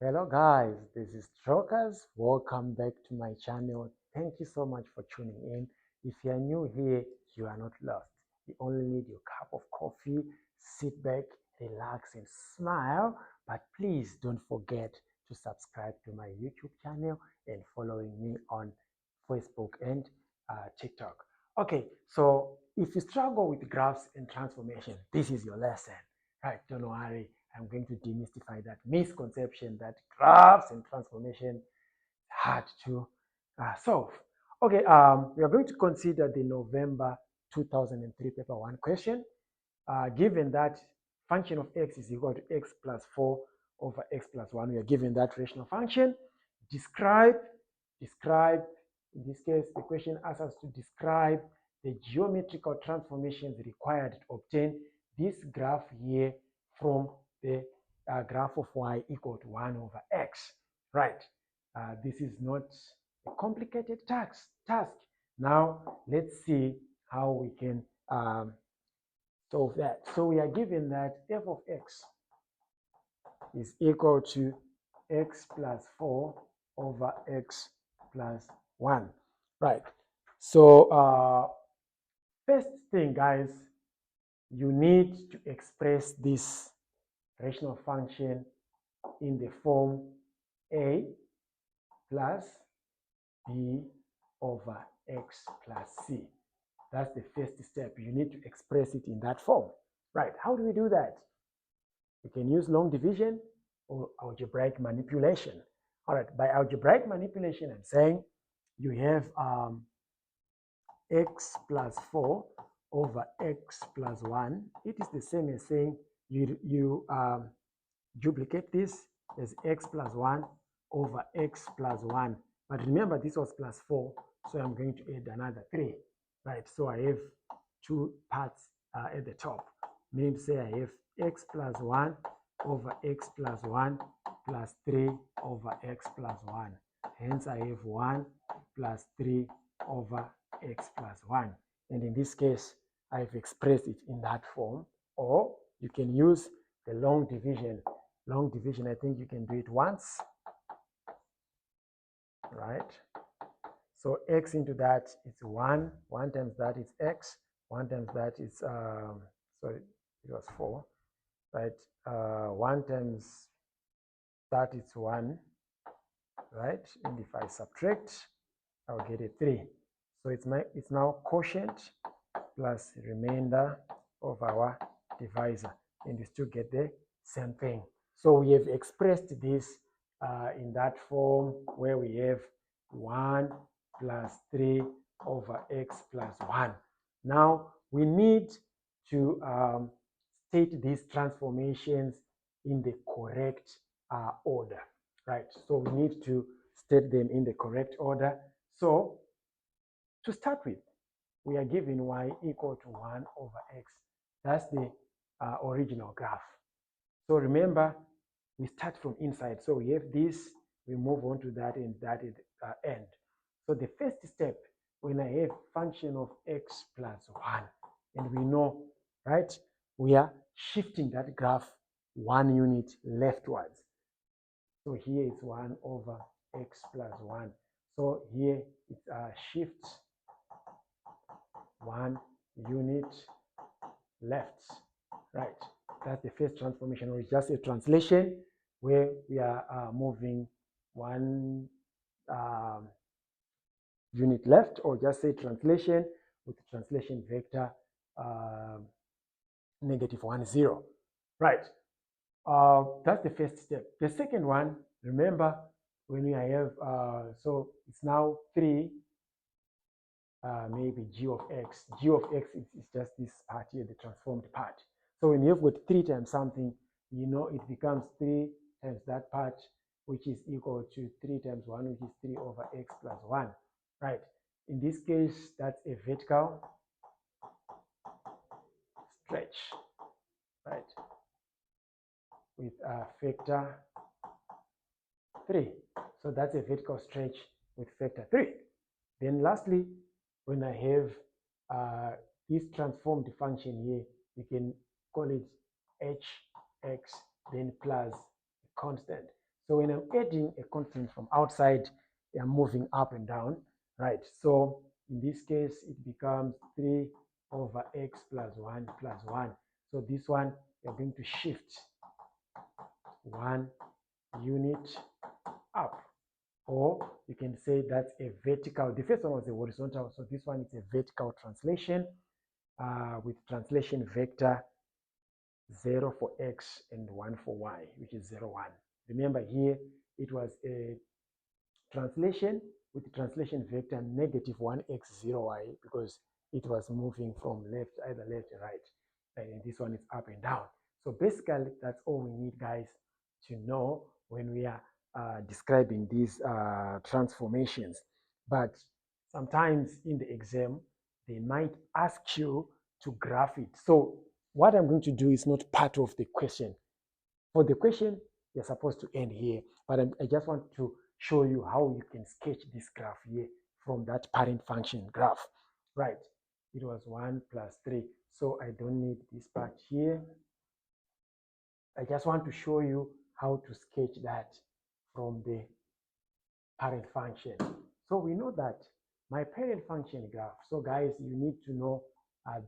Hello guys, this is Trockers. Welcome back to my channel. Thank you so much for tuning in. If you are new here, you are not lost. You only need your cup of coffee, sit back, relax and smile. But please don't forget to subscribe to my YouTube channel and following me on Facebook and TikTok. Okay, so if you struggle with graphs and transformation, this is your lesson. Right, don't worry. I'm going to demystify that misconception that graphs and transformation hard to solve. Okay, we are going to consider the November 2003 paper 1 question. Given that function of x is equal to x plus 4 over x plus 1, we are given that rational function. Describe, in this case, the question asks us to describe the geometrical transformations required to obtain this graph here from the graph of y equal to 1 over x, right? This is not a complicated task. Now, let's see how we can solve that. So we are given that f of x is equal to x plus 4 over x plus 1, right? So first thing, guys, you need to express this rational function in the form a plus b over x plus c. That's the first step. You need to express it in that form, right? How do we do that? We can use long division or algebraic manipulation. All right, by algebraic manipulation, I'm saying you have x plus 4 over x plus 1. It is the same as saying you duplicate this as x plus 1 over x plus 1. But remember, this was plus 4, so I'm going to add another 3, right? So I have two parts at the top, meaning to say I have x plus 1 over x plus 1 plus 3 over x plus 1. Hence, I have 1 plus 3 over x plus 1. And in this case, I've expressed it in that form. Or you can use the long division. Long division, I think you can do it once, right? So x into that is 1. 1 times that is x. 1 times that is, sorry, it was 4, right? 1 times that is 1, right? And if I subtract, I'll get a 3. So it's now quotient plus remainder of our divisor, and you still get the same thing. So we have expressed this in that form where we have 1 plus 3 over x plus 1. Now we need to state these transformations in the correct order, right? So we need to state them in the correct order. So to start with, we are given y equal to 1 over x. That's the original graph. So remember, we start from inside. So we have this, we move on to that, and that is end. So the first step, when I have function of x plus 1, and we know, right, we are shifting that graph 1 unit leftwards. So here is 1 over x plus 1. So here it shifts 1 unit left, right? That's the first transformation, or just a translation where we are moving 1 unit left, or just say translation with the translation vector -1, 0, right? That's the first step. The second one, remember, when we have, so it's now 3, maybe g of x. G of x is just this part here, the transformed part. So when you have got 3 times something, you know it becomes 3 times that part, which is equal to 3 times 1, which is 3 over x plus 1, right? In this case, that's a vertical stretch, right, with a factor 3. So that's a vertical stretch with factor 3. Then lastly, when I have this transformed function here, you can call it hx, then plus a constant. So when I'm adding a constant from outside, I'm moving up and down, right? So in this case, it becomes 3 over x plus 1 plus 1. So this one, you're going to shift 1 unit up. Or you can say that's a vertical. The first one was a horizontal, so this one is a vertical translation with translation vector 0 for x and 1 for y, which is 0, 1. Remember here, it was a translation with the translation vector negative 1x 0y because it was moving from left, either left or right. And this one is up and down. So basically, that's all we need, guys, to know when we are describing these transformations. But sometimes in the exam, they might ask you to graph it. So what I'm going to do is not part of the question. For the question, you're supposed to end here, but I just want to show you how you can sketch this graph here from that parent function graph, right? It was 1 plus 3, so I don't need this part here. I just want to show you how to sketch that from the parent function. So we know that my parent function graph, so guys, you need to know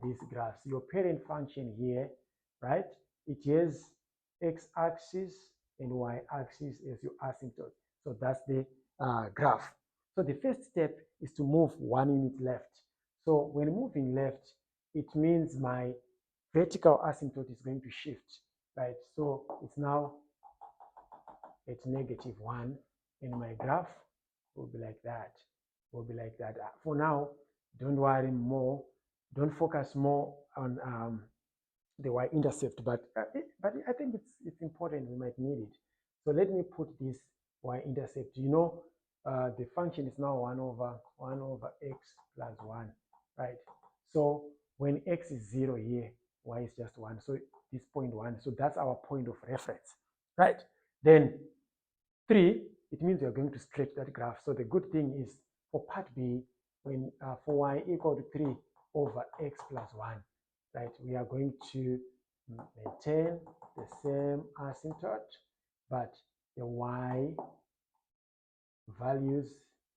these graphs. Your parent function here, right? It is x-axis and y-axis as your asymptote. So that's the graph. So the first step is to move 1 unit left. So when moving left, it means my vertical asymptote is going to shift, right? So it's now at negative 1, and my graph will be like that. Will be like that. For now, don't worry more. Don't focus more on the y-intercept, but I think it's important. We might need it. So let me put this y-intercept. You know, the function is now 1 over x plus 1, right? So when x is 0 here, y is just 1. So this point 1. So that's our point of reference, right? Then 3, it means you're going to stretch that graph. So the good thing is for part B, when for y equal to 3 over x plus 1, right, we are going to maintain the same asymptote, but the y values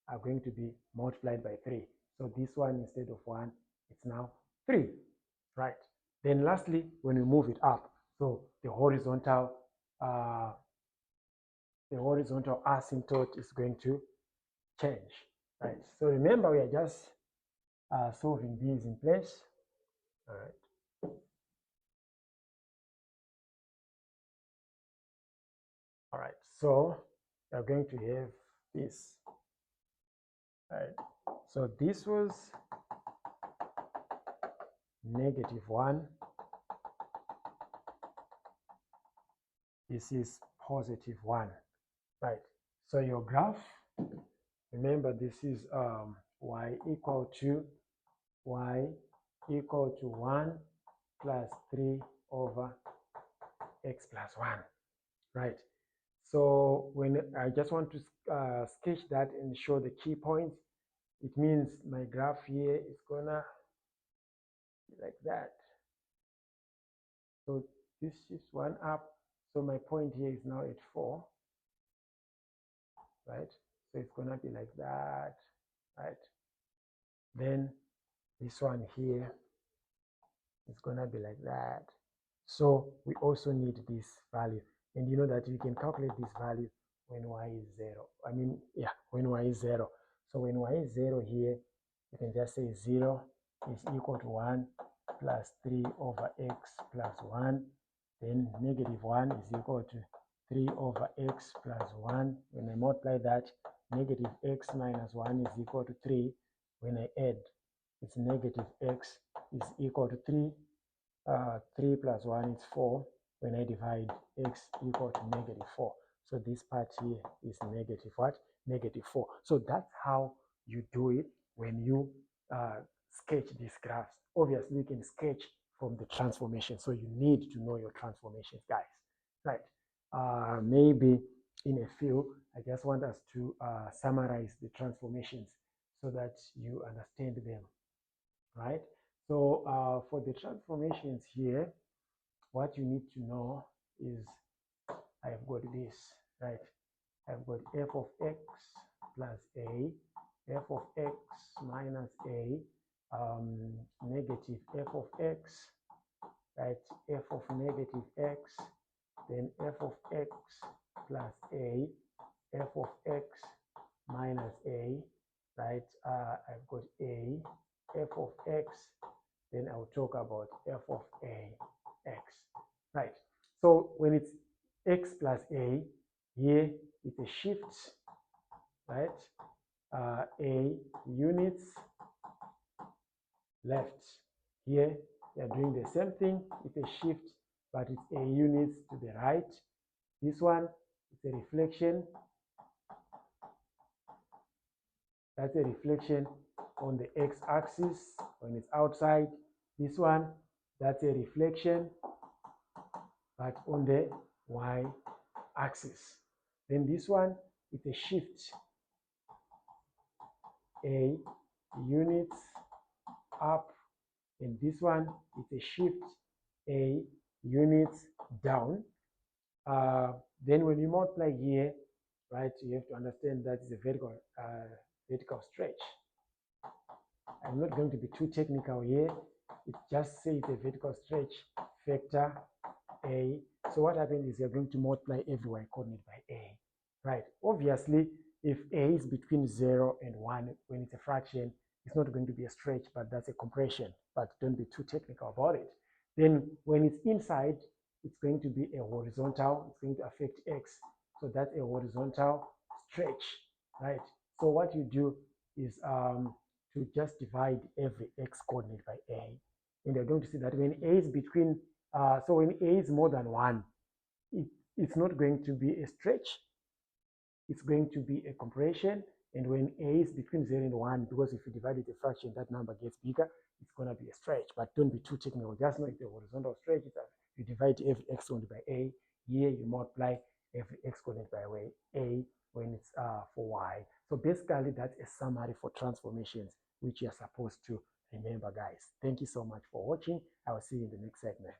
are going to be multiplied by 3. So this one, instead of 1, it's now 3, right? Then lastly, when we move it up, so the horizontal asymptote is going to change, right? So remember, we are just solving these in place, all right? All right, so we are going to have this, right? So this was negative 1. This is positive 1, right? So your graph, remember, this is y equal to 1 plus 3 over x plus 1, right? So when I just want to sketch that and show the key points, it means my graph here is gonna be like that. So this is 1 up. So my point here is now at 4, right? So it's gonna be like that, right? Then this one here is gonna be like that. So we also need this value, and you know that you can calculate this value when y is 0. I mean, yeah, when y is 0. So when y is 0 here, you can just say 0 is equal to 1 plus 3 over x plus 1. Then negative 1 is equal to 3 over x plus 1. When I multiply that, negative x minus 1 is equal to 3. When I add, it's negative x is equal to 3. 3 plus 1 is 4. When I divide, x equal to negative 4. So this part here is negative what? Negative 4. So that's how you do it when you sketch these graphs. Obviously, you can sketch from the transformation. So you need to know your transformations, guys. Right. Maybe in a few, I just want us to summarize the transformations so that you understand them, right? So for the transformations here, what you need to know is I've got this, right? I've got f of x plus a, f of x minus a, negative f of x, right? F of negative x, then f of x plus a, f of x minus a, right? I've got a, f of x, then I'll talk about f of a, x, right? So when it's x plus a, here it's a shift, right? A units left. Here they are doing the same thing, it's a shift, but it's a units to the right. This one is a reflection. That's a reflection on the x-axis when it's outside. This one, that's a reflection, but on the y-axis. Then this one is a shift, a units up, and this one is a shift, a units down. Then when you multiply here, right, you have to understand that it's a vertical stretch. I'm not going to be too technical here. It just says a vertical stretch vector a. So what happens is you're going to multiply every y coordinate by a, right? Obviously, if a is between 0 and 1, when it's a fraction, it's not going to be a stretch, but that's a compression. But don't be too technical about it. Then when it's inside, it's going to be a horizontal. It's going to affect x. So that's a horizontal stretch, right? So what you do is to just divide every x coordinate by a. And you're going to see that when a is between, so when a is more than 1, it's not going to be a stretch. It's going to be a compression. And when a is between 0 and 1, because if you divide it a fraction, that number gets bigger, it's going to be a stretch. But don't be too technical. Just know it's a horizontal stretch. You divide every x coordinate by a. Here you multiply every x coordinate by a when it's for y. So basically, that's a summary for transformations, which you're supposed to remember, guys. Thank you so much for watching. I will see you in the next segment.